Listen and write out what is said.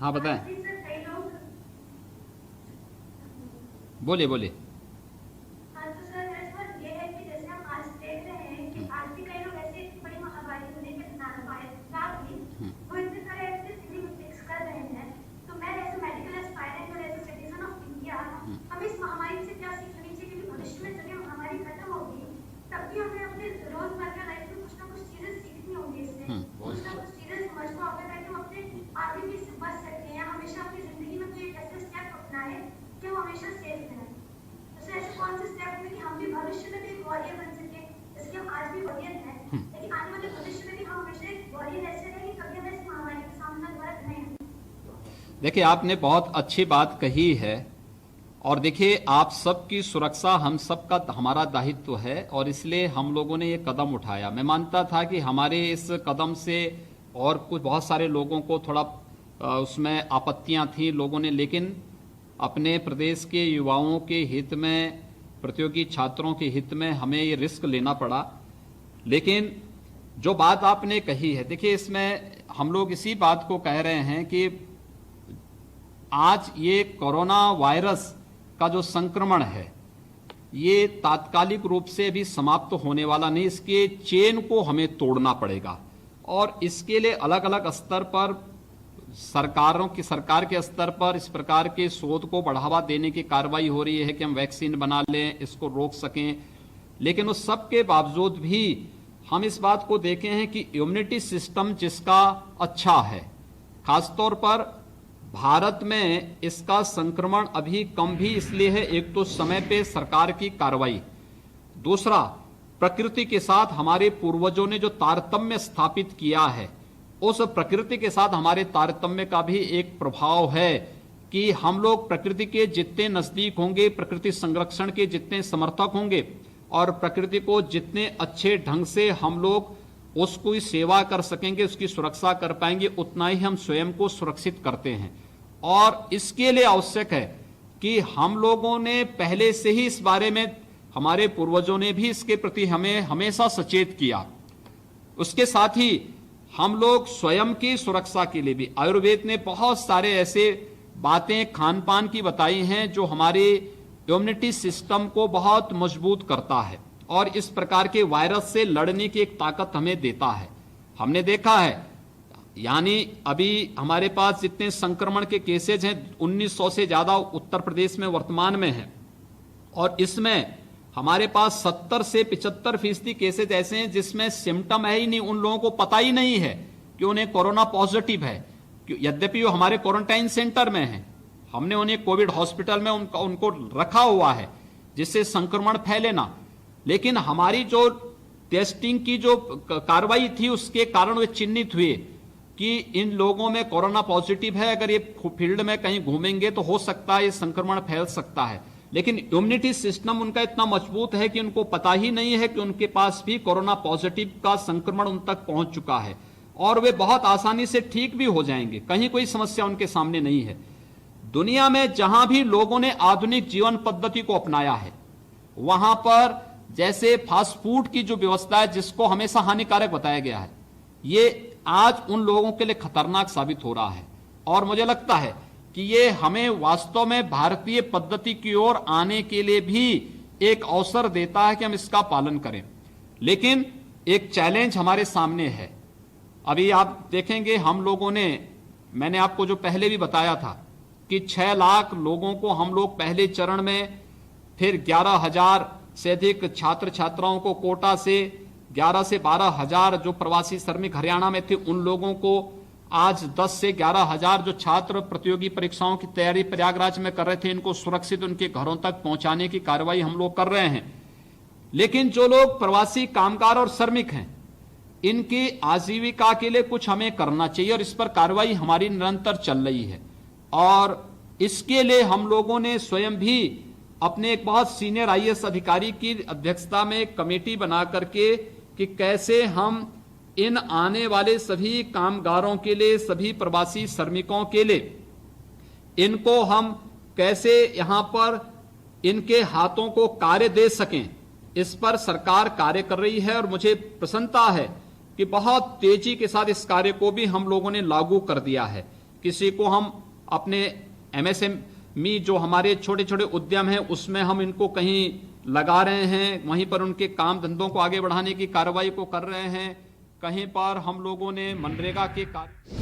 हाँ बताएं, बोलिए बोलिए। हाँ तो सर सर ये है कि जैसे हम आज देख रहे हैं कि आज भी कई लोग ऐसे बड़ी महामारी को लेकर वो इतने सारे ऐसे फिक्स कर रहे हैं। तो मैं एज मेडिकल एस्पायरेंट और एज सिटीजन ऑफ इंडिया हमें इस महामारी से क्या सीख लेनी चाहिए, क्योंकि भविष्य में जब ये महामारी खत्म होगी तब भी हमें अपने रोजमर्रा लाइफ में कुछ ना कुछ चीजें सीखनी होंगी इससे, कुछ ना कुछ चीजें समझना होगा ताकि हम अपने आगे भी इससे बच सकें या हमेशा अपनी जिंदगी में कोई एक ऐसे स्टेप अपनाए कि हम हमेशा सेफ रहें। तो ऐसे कौन से स्टेप होंगे कि हम भी भविष्य में भी एक वॉरियर बन सके, जैसे हम आज भी वॉरियर हैं लेकिन आने वाले भविष्य में भी हम हमेशा एक वॉरियर ऐसे रहें कि कभी हमें इस महामारी का सामना दोबारा नहीं हो। देखिए, आपने बहुत अच्छी बात कही है और देखिए, आप सबकी सुरक्षा हम सबका हमारा दायित्व है और इसलिए हम लोगों ने ये कदम उठाया। मैं मानता था कि हमारे इस कदम से और कुछ बहुत सारे लोगों को थोड़ा उसमें आपत्तियां थी लोगों ने, लेकिन अपने प्रदेश के युवाओं के हित में, प्रतियोगी छात्रों के हित में हमें ये रिस्क लेना पड़ा। लेकिन जो बात आपने कही है, देखिए इसमें हम लोग इसी बात को कह रहे हैं कि आज ये कोरोना वायरस का जो संक्रमण है ये तात्कालिक रूप से भी समाप्त होने वाला नहीं, इसके चेन को हमें तोड़ना पड़ेगा और इसके लिए अलग अलग स्तर पर सरकार के स्तर पर इस प्रकार के शोध को बढ़ावा देने की कार्रवाई हो रही है कि हम वैक्सीन बना लें, इसको रोक सकें। लेकिन उस सब के बावजूद भी हम इस बात को देखे हैं कि इम्यूनिटी सिस्टम जिसका अच्छा है, खासतौर पर भारत में इसका संक्रमण अभी कम भी इसलिए है, एक तो समय पे सरकार की कार्रवाई, दूसरा प्रकृति के साथ हमारे पूर्वजों ने जो तारतम्य स्थापित किया है उस प्रकृति के साथ हमारे तारतम्य का भी एक प्रभाव है कि हम लोग प्रकृति के जितने नजदीक होंगे, प्रकृति संरक्षण के जितने समर्थक होंगे और प्रकृति को जितने अच्छे ढंग से हम लोग उसकी सेवा कर सकेंगे, उसकी सुरक्षा कर पाएंगे, उतना ही हम स्वयं को सुरक्षित करते हैं। और इसके लिए आवश्यक है कि हम लोगों ने पहले से ही इस बारे में, हमारे पूर्वजों ने भी इसके प्रति हमें हमेशा सचेत किया। उसके साथ ही हम लोग स्वयं की सुरक्षा के लिए भी आयुर्वेद ने बहुत सारे ऐसे बातें खान पान की बताई हैं जो हमारे इम्यूनिटी सिस्टम को बहुत मजबूत करता है और इस प्रकार के वायरस से लड़ने की एक ताकत हमें देता है। हमने देखा है, यानी अभी हमारे पास जितने संक्रमण के केसेज हैं 1900 से ज्यादा उत्तर प्रदेश में वर्तमान में हैं और इसमें हमारे पास 70 से 75% केसेज ऐसे हैं जिसमें सिम्टम है ही नहीं, उन लोगों को पता ही नहीं है कि उन्हें कोरोना पॉजिटिव है, यद्यपि वो हमारे क्वारंटाइन सेंटर में हैं। हमने उन्हें कोविड हॉस्पिटल में उनको रखा हुआ है जिससे संक्रमण फैले ना, लेकिन हमारी जो टेस्टिंग की जो कार्रवाई थी उसके कारण वे चिन्हित हुए कि इन लोगों में कोरोना पॉजिटिव है, अगर ये फील्ड में कहीं घूमेंगे तो हो सकता है ये संक्रमण फैल सकता है। लेकिन इम्यूनिटी सिस्टम उनका इतना मजबूत है कि उनको पता ही नहीं है कि उनके पास भी कोरोना पॉजिटिव का संक्रमण उन तक पहुंच चुका है और वे बहुत आसानी से ठीक भी हो जाएंगे, कहीं कोई समस्या उनके सामने नहीं है। दुनिया में जहां भी लोगों ने आधुनिक जीवन पद्धति को अपनाया है वहां पर जैसे फास्ट फूड की जो व्यवस्था है जिसको हमेशा हानिकारक बताया गया है, ये आज उन लोगों के लिए खतरनाक साबित हो रहा है और मुझे लगता है कि ये हमें वास्तव में भारतीय पद्धति की ओर आने के लिए भी एक अवसर देता है कि हम इसका पालन करें। लेकिन एक चैलेंज हमारे सामने है। अभी आप देखेंगे हम लोगों ने, मैंने आपको जो पहले भी बताया था कि 6 लाख लोगों को हम लोग पहले चरण में, फिर 11,000 से अधिक छात्र छात्राओं को कोटा से 11 से 12,000 जो प्रवासी श्रमिक हरियाणा में थे उन लोगों को, आज 10 से 11,000 जो छात्र प्रतियोगी परीक्षाओं की तैयारी प्रयागराज में कर रहे थे, इनको सुरक्षित उनके घरों तक पहुंचाने की कार्रवाई हम लोग कर रहे हैं। लेकिन जो लोग प्रवासी कामगार और श्रमिक हैं, इनकी आजीविका के लिए कुछ हमें करना चाहिए और इस पर कार्रवाई हमारी निरंतर चल रही है और इसके लिए हम लोगों ने स्वयं भी अपने एक बहुत सीनियर आईएएस अधिकारी की अध्यक्षता में एक कमेटी बना करके कि कैसे हम इन आने वाले सभी कामगारों के लिए, सभी प्रवासी श्रमिकों के लिए, इनको हम कैसे यहां पर इनके हाथों को कार्य दे सकें, इस पर सरकार कार्य कर रही है और मुझे प्रसन्नता है कि बहुत तेजी के साथ इस कार्य को भी हम लोगों ने लागू कर दिया है। किसी को हम अपने MSME जो हमारे छोटे छोटे उद्यम हैं उसमें हम इनको कहीं लगा रहे हैं, वहीं पर उनके काम धंधों को आगे बढ़ाने की कार्रवाई को कर रहे हैं, कहीं पर हम लोगों ने मनरेगा के कार्य